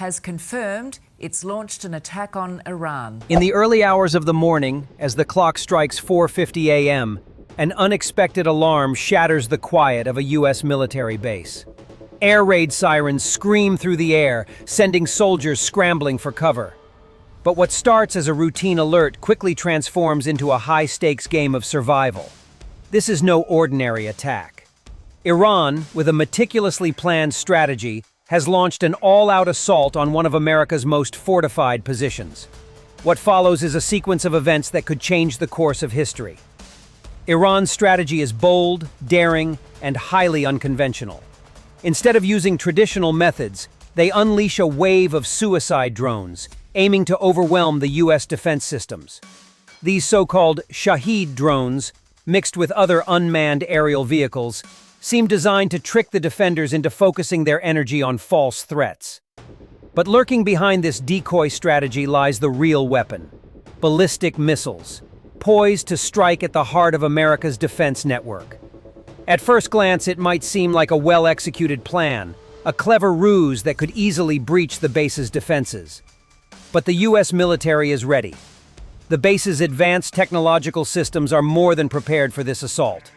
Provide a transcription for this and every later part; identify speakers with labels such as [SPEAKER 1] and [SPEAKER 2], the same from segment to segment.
[SPEAKER 1] has confirmed it's launched an attack on Iran.
[SPEAKER 2] In the early hours of the morning, as the clock strikes 4:50 a.m., an unexpected alarm shatters the quiet of a U.S. military base. Air raid sirens scream through the air, sending soldiers scrambling for cover. But what starts as a routine alert quickly transforms into a high-stakes game of survival. This is no ordinary attack. Iran, with a meticulously planned strategy, has launched an all-out assault on one of America's most fortified positions. What follows is a sequence of events that could change the course of history. Iran's strategy is bold, daring, and highly unconventional. Instead of using traditional methods, they unleash a wave of suicide drones, aiming to overwhelm the U.S. defense systems. These so-called Shahed drones, mixed with other unmanned aerial vehicles, seem designed to trick the defenders into focusing their energy on false threats. But lurking behind this decoy strategy lies the real weapon: ballistic missiles, poised to strike at the heart of America's defense network. At first glance, it might seem like a well-executed plan, a clever ruse that could easily breach the base's defenses. But the U.S. military is ready. The base's advanced technological systems are more than prepared for this assault.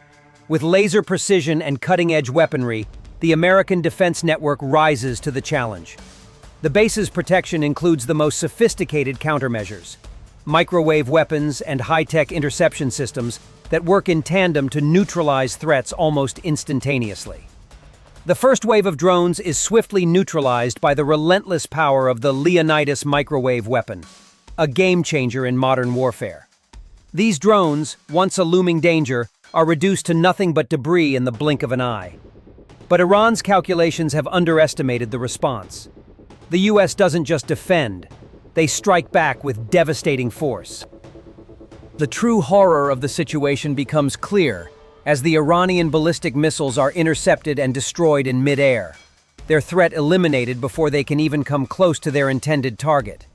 [SPEAKER 2] With laser precision and cutting-edge weaponry, the American defense network rises to the challenge. The base's protection includes the most sophisticated countermeasures: microwave weapons and high-tech interception systems that work in tandem to neutralize threats almost instantaneously. The first wave of drones is swiftly neutralized by the relentless power of the Leonidas microwave weapon, a game-changer in modern warfare. These drones, once a looming danger, are reduced to nothing but debris in the blink of an eye. But Iran's calculations have underestimated the response. The U.S. doesn't just defend, they strike back with devastating force. The true horror of the situation becomes clear as the Iranian ballistic missiles are intercepted and destroyed in mid-air, their threat eliminated before they can even come close to their intended target.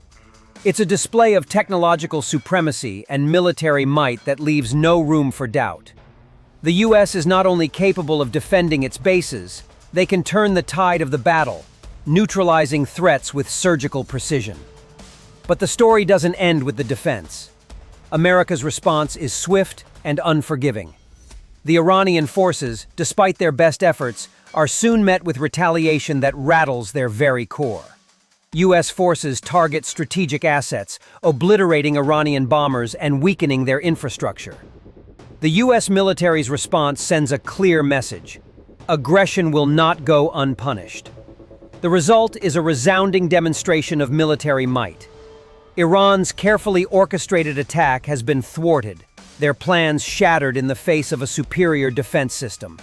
[SPEAKER 2] It's a display of technological supremacy and military might that leaves no room for doubt. The U.S. is not only capable of defending its bases, they can turn the tide of the battle, neutralizing threats with surgical precision. But the story doesn't end with the defense. America's response is swift and unforgiving. The Iranian forces, despite their best efforts, are soon met with retaliation that rattles their very core. U.S. forces target strategic assets, obliterating Iranian bombers and weakening their infrastructure. The U.S. military's response sends a clear message: aggression will not go unpunished. The result is a resounding demonstration of military might. Iran's carefully orchestrated attack has been thwarted, their plans shattered in the face of a superior defense system.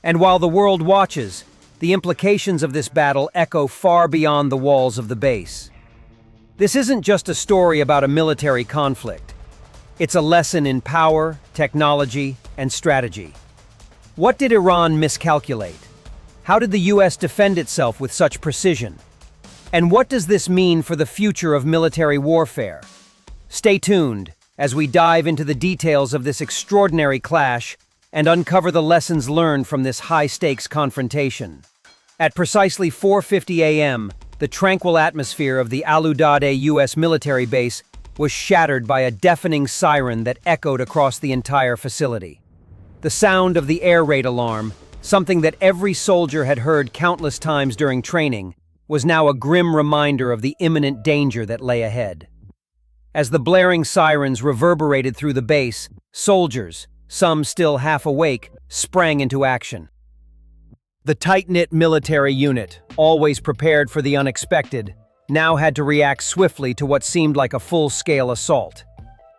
[SPEAKER 2] And while the world watches, the implications of this battle echo far beyond the walls of the base. This isn't just a story about a military conflict. It's a lesson in power, technology, and strategy. What did Iran miscalculate? How did the U.S. defend itself with such precision? And what does this mean for the future of military warfare? Stay tuned as we dive into the details of this extraordinary clash and uncover the lessons learned from this high-stakes confrontation. At precisely 4:50 a.m., the tranquil atmosphere of the Al-Udeid U.S. military base was shattered by a deafening siren that echoed across the entire facility. The sound of the air raid alarm, something that every soldier had heard countless times during training, was now a grim reminder of the imminent danger that lay ahead. As the blaring sirens reverberated through the base, soldiers, some still half awake, sprang into action. The tight-knit military unit, always prepared for the unexpected, now had to react swiftly to what seemed like a full-scale assault.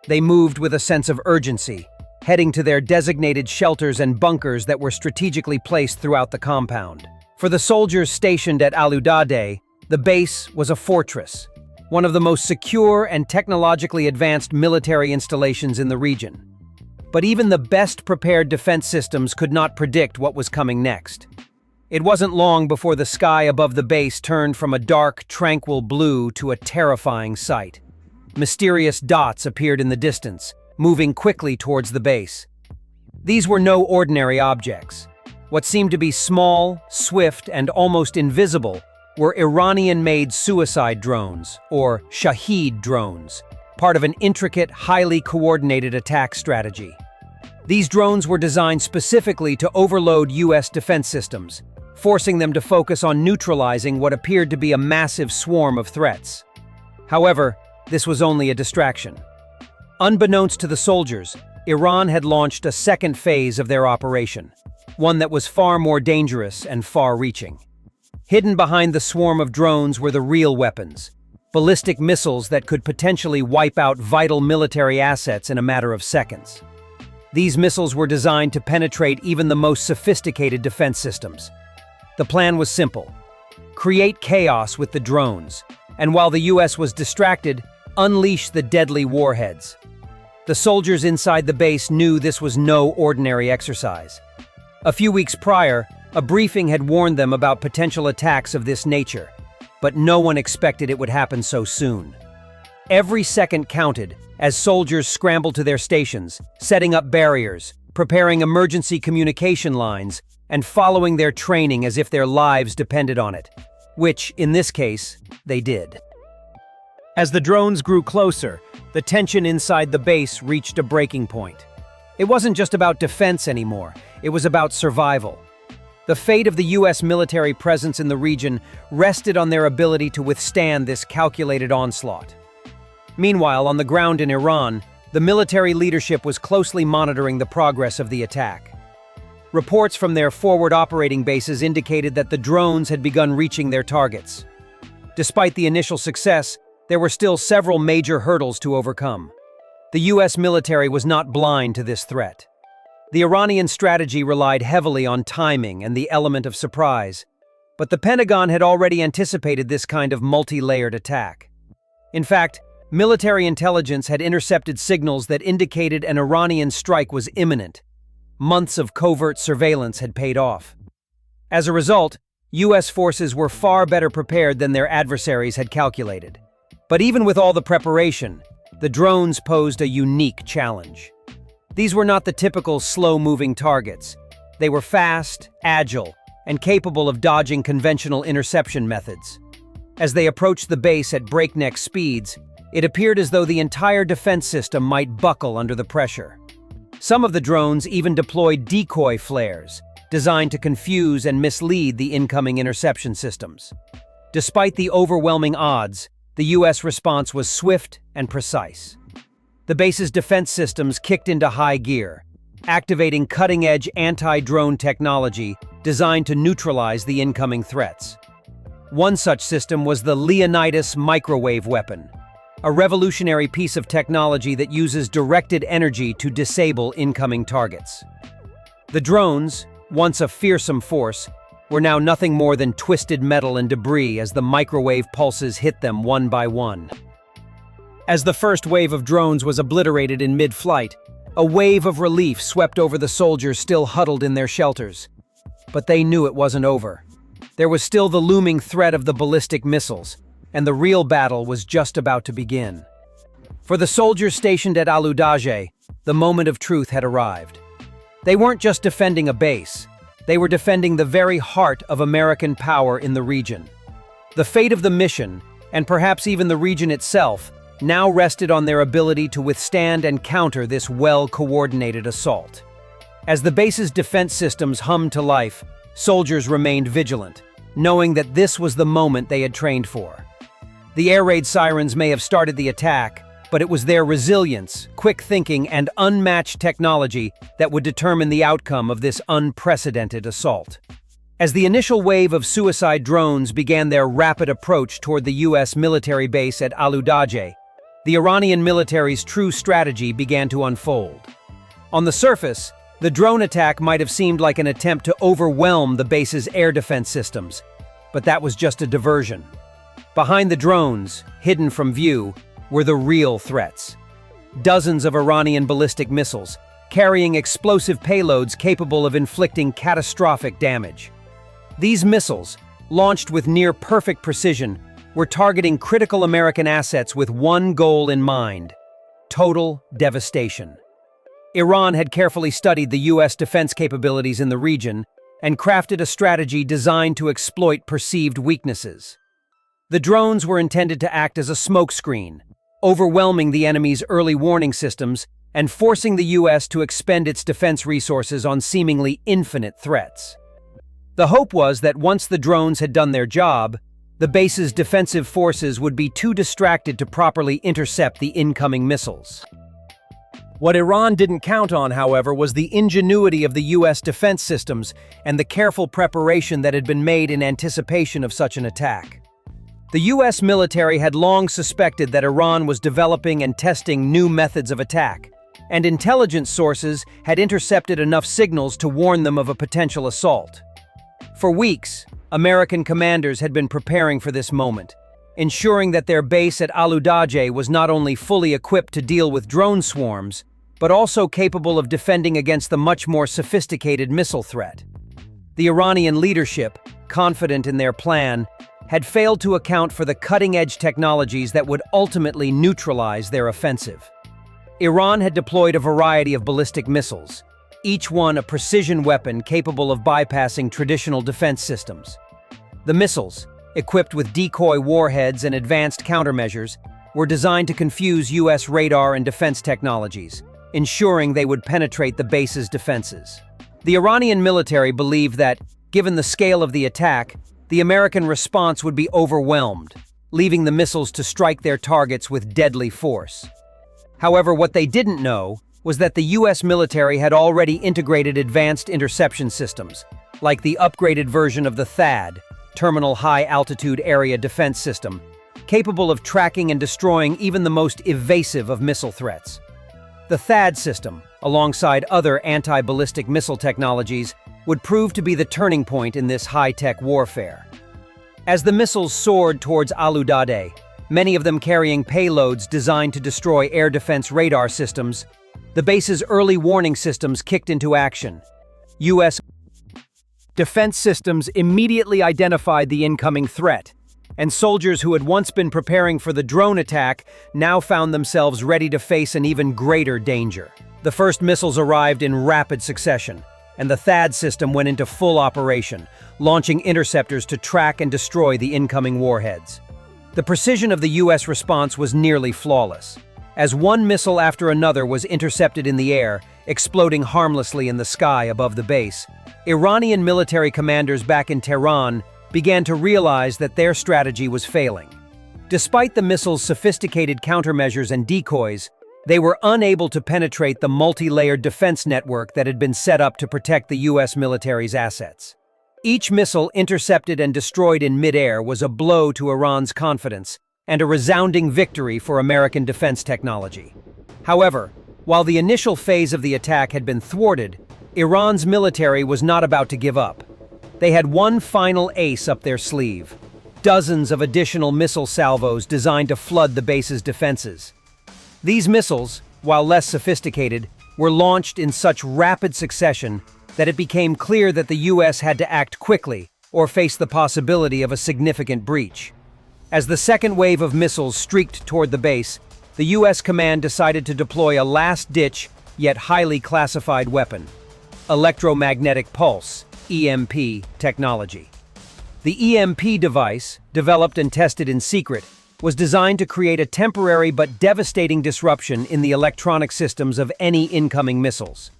[SPEAKER 2] They moved with a sense of urgency, heading to their designated shelters and bunkers that were strategically placed throughout the compound. For the soldiers stationed at Al-Udeid, the base was a fortress, one of the most secure and technologically advanced military installations in the region. But even the best-prepared defense systems could not predict what was coming next. It wasn't long before the sky above the base turned from a dark, tranquil blue to a terrifying sight. Mysterious dots appeared in the distance, moving quickly towards the base. These were no ordinary objects. What seemed to be small, swift, and almost invisible were Iranian-made suicide drones, or Shahed drones, part of an intricate, highly coordinated attack strategy. These drones were designed specifically to overload U.S. defense systems, forcing them to focus on neutralizing what appeared to be a massive swarm of threats. However, this was only a distraction. Unbeknownst to the soldiers, Iran had launched a second phase of their operation, one that was far more dangerous and far-reaching. Hidden behind the swarm of drones were the real weapons, ballistic missiles that could potentially wipe out vital military assets in a matter of seconds. These missiles were designed to penetrate even the most sophisticated defense systems. The plan was simple: create chaos with the drones, and while the U.S. was distracted, unleash the deadly warheads. The soldiers inside the base knew this was no ordinary exercise. A few weeks prior, a briefing had warned them about potential attacks of this nature, but no one expected it would happen so soon. Every second counted as soldiers scrambled to their stations, setting up barriers, preparing emergency communication lines, and following their training as if their lives depended on it, which, in this case, they did. As the drones grew closer, the tension inside the base reached a breaking point. It wasn't just about defense anymore, it was about survival. The fate of the U.S. military presence in the region rested on their ability to withstand this calculated onslaught. Meanwhile, on the ground in Iran, the military leadership was closely monitoring the progress of the attack. Reports from their forward operating bases indicated that the drones had begun reaching their targets. Despite the initial success, there were still several major hurdles to overcome. The U.S. military was not blind to this threat. The Iranian strategy relied heavily on timing and the element of surprise, but the Pentagon had already anticipated this kind of multi-layered attack. In fact, military intelligence had intercepted signals that indicated an Iranian strike was imminent. Months of covert surveillance had paid off. As a result, U.S. forces were far better prepared than their adversaries had calculated. But even with all the preparation, the drones posed a unique challenge. These were not the typical slow-moving targets. They were fast, agile, and capable of dodging conventional interception methods. As they approached the base at breakneck speeds, it appeared as though the entire defense system might buckle under the pressure. Some of the drones even deployed decoy flares, designed to confuse and mislead the incoming interception systems. Despite the overwhelming odds, the U.S. response was swift and precise. The base's defense systems kicked into high gear, activating cutting-edge anti-drone technology designed to neutralize the incoming threats. One such system was the Leonidas microwave weapon, a revolutionary piece of technology that uses directed energy to disable incoming targets. The drones, once a fearsome force, were now nothing more than twisted metal and debris as the microwave pulses hit them one by one. As the first wave of drones was obliterated in mid-flight, a wave of relief swept over the soldiers still huddled in their shelters. But they knew it wasn't over. There was still the looming threat of the ballistic missiles, and the real battle was just about to begin. For the soldiers stationed at Al-Udaje, the moment of truth had arrived. They weren't just defending a base, they were defending the very heart of American power in the region. The fate of the mission, and perhaps even the region itself, now rested on their ability to withstand and counter this well-coordinated assault. As the base's defense systems hummed to life, soldiers remained vigilant, knowing that this was the moment they had trained for. The air raid sirens may have started the attack, but it was their resilience, quick thinking, and unmatched technology that would determine the outcome of this unprecedented assault. As the initial wave of suicide drones began their rapid approach toward the U.S. military base at Al-Udaje, the Iranian military's true strategy began to unfold. On the surface, the drone attack might have seemed like an attempt to overwhelm the base's air defense systems, but that was just a diversion. Behind the drones, hidden from view, were the real threats. Dozens of Iranian ballistic missiles, carrying explosive payloads capable of inflicting catastrophic damage. These missiles, launched with near-perfect precision, were targeting critical American assets with one goal in mind: total devastation. Iran had carefully studied the U.S. defense capabilities in the region, and crafted a strategy designed to exploit perceived weaknesses. The drones were intended to act as a smokescreen, overwhelming the enemy's early warning systems and forcing the U.S. to expend its defense resources on seemingly infinite threats. The hope was that once the drones had done their job, the base's defensive forces would be too distracted to properly intercept the incoming missiles. What Iran didn't count on, however, was the ingenuity of the U.S. defense systems and the careful preparation that had been made in anticipation of such an attack. The U.S. military had long suspected that Iran was developing and testing new methods of attack, and intelligence sources had intercepted enough signals to warn them of a potential assault. For weeks, American commanders had been preparing for this moment, ensuring that their base at Al-Udaid was not only fully equipped to deal with drone swarms, but also capable of defending against the much more sophisticated missile threat. The Iranian leadership, confident in their plan, had failed to account for the cutting-edge technologies that would ultimately neutralize their offensive. Iran had deployed a variety of ballistic missiles, each one a precision weapon capable of bypassing traditional defense systems. The missiles, equipped with decoy warheads and advanced countermeasures, were designed to confuse U.S. radar and defense technologies, ensuring they would penetrate the base's defenses. The Iranian military believed that, given the scale of the attack, the American response would be overwhelmed, leaving the missiles to strike their targets with deadly force. However, what they didn't know was that the U.S. military had already integrated advanced interception systems, like the upgraded version of the THAAD, Terminal High Altitude Area Defense System, capable of tracking and destroying even the most evasive of missile threats. The THAAD system, alongside other anti-ballistic missile technologies, would prove to be the turning point in this high-tech warfare. As the missiles soared towards Al-Udaid, many of them carrying payloads designed to destroy air defense radar systems, the base's early warning systems kicked into action. U.S. defense systems immediately identified the incoming threat, and soldiers who had once been preparing for the drone attack now found themselves ready to face an even greater danger. The first missiles arrived in rapid succession, and the THAAD system went into full operation, launching interceptors to track and destroy the incoming warheads. The precision of the U.S. response was nearly flawless, as one missile after another was intercepted in the air, exploding harmlessly in the sky above the base. Iranian military commanders back in Tehran began to realize that their strategy was failing. Despite the missile's sophisticated countermeasures and decoys, they were unable to penetrate the multi-layered defense network that had been set up to protect the U.S. military's assets. Each missile intercepted and destroyed in midair was a blow to Iran's confidence and a resounding victory for American defense technology. However, while the initial phase of the attack had been thwarted, Iran's military was not about to give up. They had one final ace up their sleeve: dozens of additional missile salvos designed to flood the base's defenses. These missiles, while less sophisticated, were launched in such rapid succession that it became clear that the U.S. had to act quickly or face the possibility of a significant breach. As the second wave of missiles streaked toward the base, the U.S. command decided to deploy a last-ditch, yet highly classified weapon: electromagnetic pulse, EMP, technology. The EMP device, developed and tested in secret, was designed to create a temporary but devastating disruption in the electronic systems of any incoming missiles.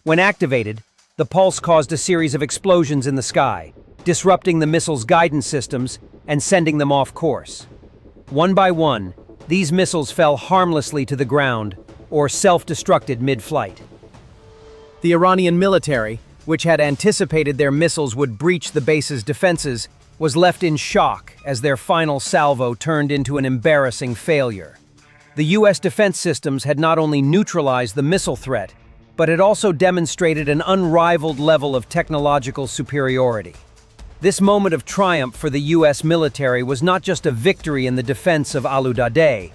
[SPEAKER 2] When activated, the pulse caused a series of explosions in the sky, disrupting the missiles' guidance systems and sending them off course. One by one, these missiles fell harmlessly to the ground or self-destructed mid-flight. The Iranian military, which had anticipated their missiles would breach the base's defenses, was left in shock as their final salvo turned into an embarrassing failure. The U.S. defense systems had not only neutralized the missile threat, but had also demonstrated an unrivaled level of technological superiority. This moment of triumph for the U.S. military was not just a victory in the defense of Al-Udaid.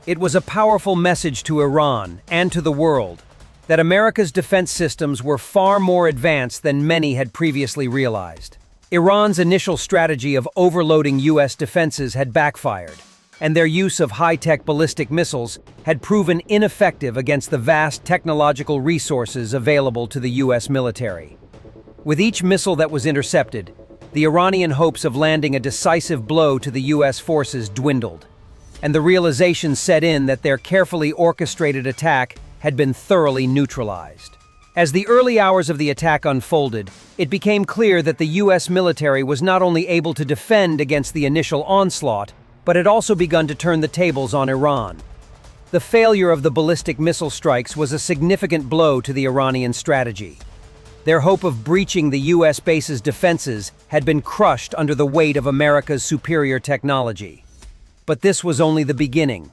[SPEAKER 2] It was a powerful message to Iran and to the world that America's defense systems were far more advanced than many had previously realized. Iran's initial strategy of overloading U.S. defenses had backfired, and their use of high-tech ballistic missiles had proven ineffective against the vast technological resources available to the U.S. military. With each missile that was intercepted, the Iranian hopes of landing a decisive blow to the U.S. forces dwindled, and the realization set in that their carefully orchestrated attack had been thoroughly neutralized. As the early hours of the attack unfolded, it became clear that the U.S. military was not only able to defend against the initial onslaught, but had also begun to turn the tables on Iran. The failure of the ballistic missile strikes was a significant blow to the Iranian strategy. Their hope of breaching the U.S. base's defenses had been crushed under the weight of America's superior technology. But this was only the beginning.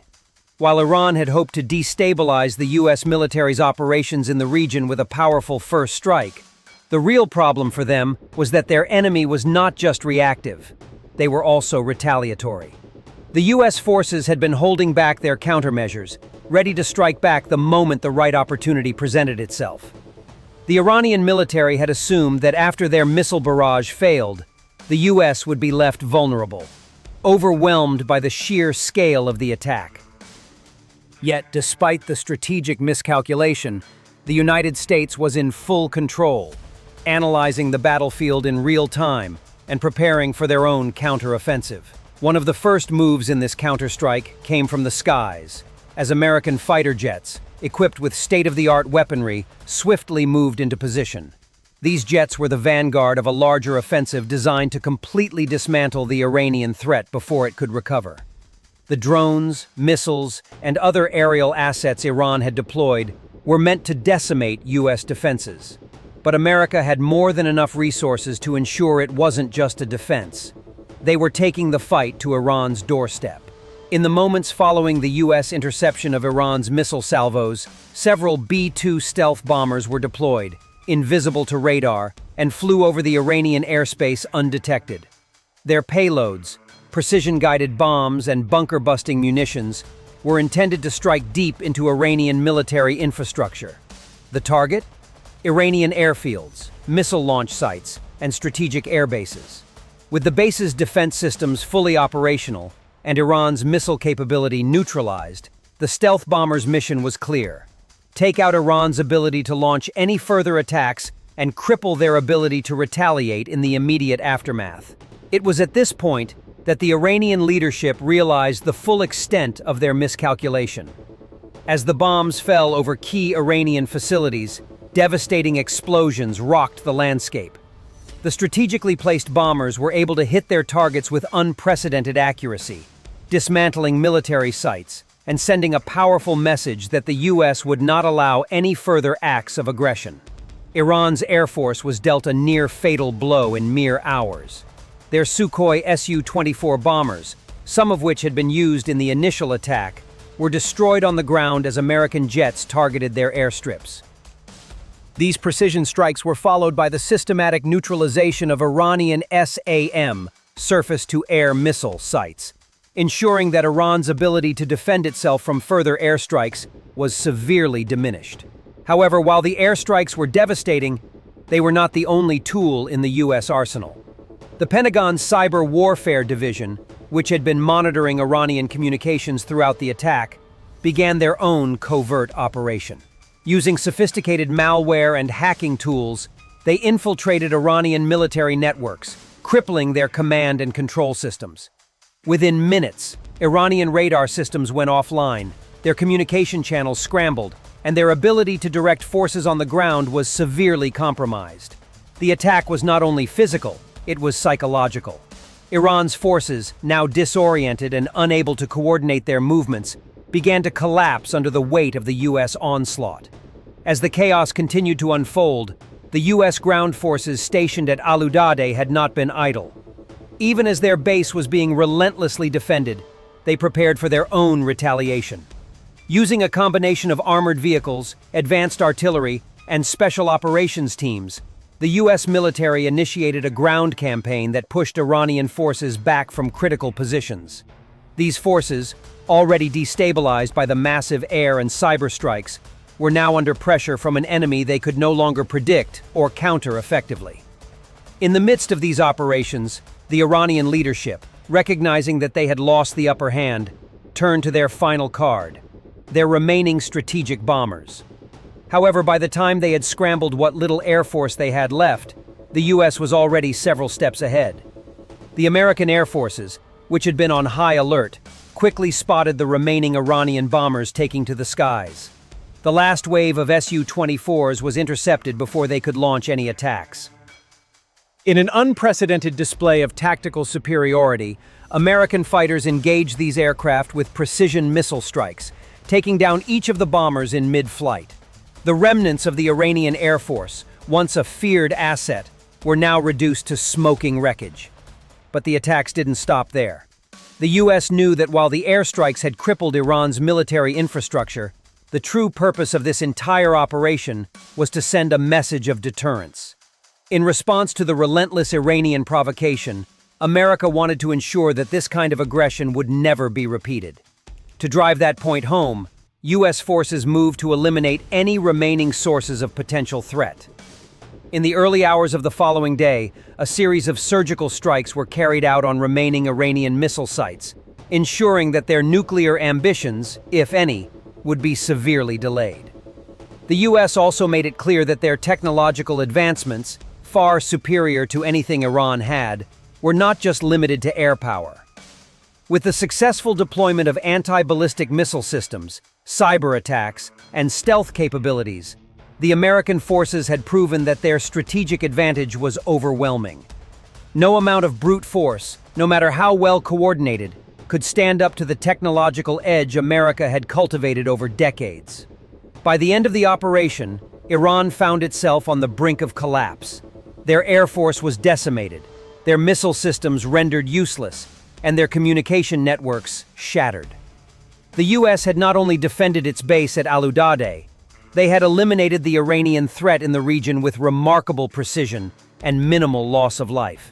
[SPEAKER 2] While Iran had hoped to destabilize the U.S. military's operations in the region with a powerful first strike, the real problem for them was that their enemy was not just reactive. They were also retaliatory. The U.S. forces had been holding back their countermeasures, ready to strike back the moment the right opportunity presented itself. The Iranian military had assumed that after their missile barrage failed, the U.S. would be left vulnerable, overwhelmed by the sheer scale of the attack. Yet, despite the strategic miscalculation, the United States was in full control, analyzing the battlefield in real time and preparing for their own counteroffensive. One of the first moves in this counterstrike came from the skies, as American fighter jets, equipped with state-of-the-art weaponry, swiftly moved into position. These jets were the vanguard of a larger offensive designed to completely dismantle the Iranian threat before it could recover. The drones, missiles, and other aerial assets Iran had deployed were meant to decimate U.S. defenses. But America had more than enough resources to ensure it wasn't just a defense. They were taking the fight to Iran's doorstep. In the moments following the U.S. interception of Iran's missile salvos, several B-2 stealth bombers were deployed, invisible to radar, and flew over the Iranian airspace undetected. Their payloads, precision-guided bombs and bunker-busting munitions, were intended to strike deep into Iranian military infrastructure. The target? Iranian airfields, missile launch sites, and strategic air bases. With the base's defense systems fully operational, and Iran's missile capability neutralized, the stealth bombers' mission was clear. Take out Iran's ability to launch any further attacks and cripple their ability to retaliate in the immediate aftermath. It was at this point that the Iranian leadership realized the full extent of their miscalculation. As the bombs fell over key Iranian facilities, devastating explosions rocked the landscape. The strategically placed bombers were able to hit their targets with unprecedented accuracy, dismantling military sites and sending a powerful message that the U.S. would not allow any further acts of aggression. Iran's Air Force was dealt a near-fatal blow in mere hours. Their Sukhoi Su-24 bombers, some of which had been used in the initial attack, were destroyed on the ground as American jets targeted their airstrips. These precision strikes were followed by the systematic neutralization of Iranian SAM, surface-to-air missile sites, ensuring that Iran's ability to defend itself from further airstrikes was severely diminished. However, while the airstrikes were devastating, they were not the only tool in the U.S. arsenal. The Pentagon's Cyber Warfare Division, which had been monitoring Iranian communications throughout the attack, began their own covert operation. Using sophisticated malware and hacking tools, they infiltrated Iranian military networks, crippling their command and control systems. Within minutes, Iranian radar systems went offline, their communication channels scrambled, and their ability to direct forces on the ground was severely compromised. The attack was not only physical, it was psychological. Iran's forces, now disoriented and unable to coordinate their movements, began to collapse under the weight of the U.S. onslaught. As the chaos continued to unfold, the U.S. ground forces stationed at Al-Udeid had not been idle. Even as their base was being relentlessly defended, they prepared for their own retaliation. Using a combination of armored vehicles, advanced artillery, and special operations teams, the U.S. military initiated a ground campaign that pushed Iranian forces back from critical positions. These forces, already destabilized by the massive air and cyber strikes, were now under pressure from an enemy they could no longer predict or counter effectively. In the midst of these operations, the Iranian leadership, recognizing that they had lost the upper hand, turned to their final card, their remaining strategic bombers. However, by the time they had scrambled what little air force they had left, the U.S. was already several steps ahead. The American Air Forces, which had been on high alert, quickly spotted the remaining Iranian bombers taking to the skies. The last wave of Su-24s was intercepted before they could launch any attacks. In an unprecedented display of tactical superiority, American fighters engaged these aircraft with precision missile strikes, taking down each of the bombers in mid-flight. The remnants of the Iranian Air Force, once a feared asset, were now reduced to smoking wreckage. But the attacks didn't stop there. The U.S. knew that while the airstrikes had crippled Iran's military infrastructure, the true purpose of this entire operation was to send a message of deterrence. In response to the relentless Iranian provocation, America wanted to ensure that this kind of aggression would never be repeated. To drive that point home, U.S. forces moved to eliminate any remaining sources of potential threat. In the early hours of the following day, a series of surgical strikes were carried out on remaining Iranian missile sites, ensuring that their nuclear ambitions, if any, would be severely delayed. The U.S. also made it clear that their technological advancements, far superior to anything Iran had, were not just limited to air power. With the successful deployment of anti-ballistic missile systems, cyber attacks, and stealth capabilities, the American forces had proven that their strategic advantage was overwhelming. No amount of brute force, no matter how well coordinated, could stand up to the technological edge America had cultivated over decades. By the end of the operation, Iran found itself on the brink of collapse. Their air force was decimated, their missile systems rendered useless, and their communication networks shattered. The U.S. had not only defended its base at Al-Udeid, they had eliminated the Iranian threat in the region with remarkable precision and minimal loss of life.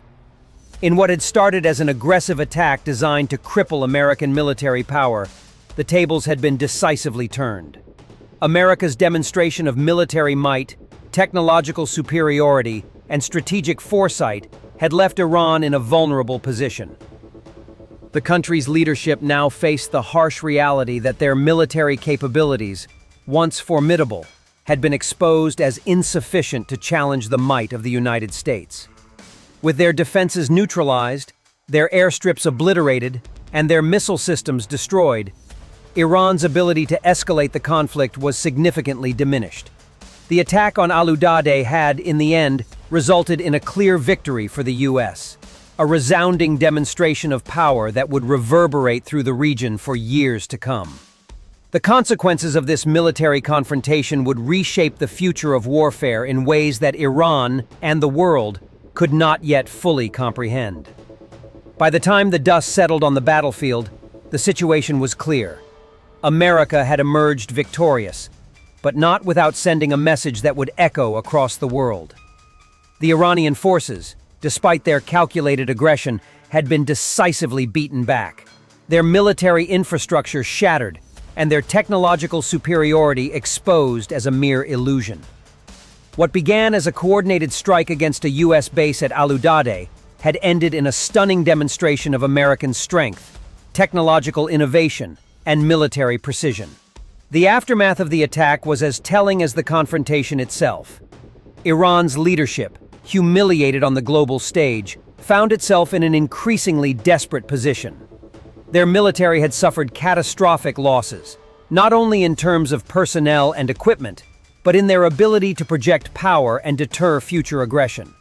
[SPEAKER 2] In what had started as an aggressive attack designed to cripple American military power, the tables had been decisively turned. America's demonstration of military might, technological superiority, and strategic foresight had left Iran in a vulnerable position. The country's leadership now faced the harsh reality that their military capabilities, once formidable, had been exposed as insufficient to challenge the might of the United States. With their defenses neutralized, their airstrips obliterated, and their missile systems destroyed, Iran's ability to escalate the conflict was significantly diminished. The attack on Al-Udeid had, in the end, resulted in a clear victory for the U.S., a resounding demonstration of power that would reverberate through the region for years to come. The consequences of this military confrontation would reshape the future of warfare in ways that Iran and the world could not yet fully comprehend. By the time the dust settled on the battlefield, the situation was clear. America had emerged victorious, but not without sending a message that would echo across the world. The Iranian forces, despite their calculated aggression, had been decisively beaten back. Their military infrastructure shattered, and their technological superiority exposed as a mere illusion. What began as a coordinated strike against a U.S. base at Al-Udeid had ended in a stunning demonstration of American strength, technological innovation, and military precision. The aftermath of the attack was as telling as the confrontation itself. Iran's leadership, humiliated on the global stage, found itself in an increasingly desperate position. Their military had suffered catastrophic losses, not only in terms of personnel and equipment, but in their ability to project power and deter future aggression.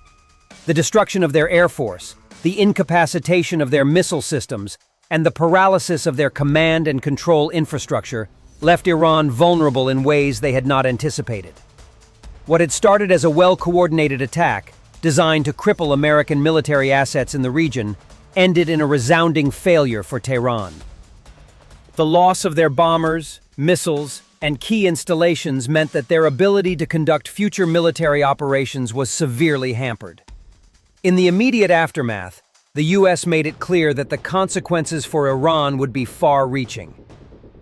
[SPEAKER 2] The destruction of their air force, the incapacitation of their missile systems, and the paralysis of their command and control infrastructure left Iran vulnerable in ways they had not anticipated. What had started as a well-coordinated attack, designed to cripple American military assets in the region, ended in a resounding failure for Tehran. The loss of their bombers, missiles, and key installations meant that their ability to conduct future military operations was severely hampered. In the immediate aftermath, the U.S. made it clear that the consequences for Iran would be far-reaching.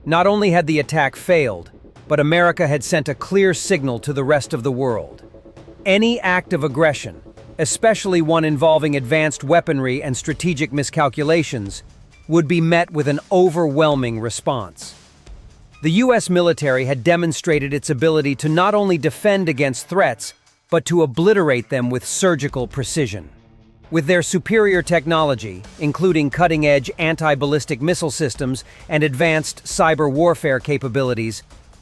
[SPEAKER 2] Not only had the attack failed, but America had sent a clear signal to the rest of the world. Any act of aggression, especially one involving advanced weaponry and strategic miscalculations, would be met with an overwhelming response. The U.S. military had demonstrated its ability to not only defend against threats, but to obliterate them with surgical precision. With their superior technology, including cutting-edge anti-ballistic missile systems and advanced cyber warfare capabilities,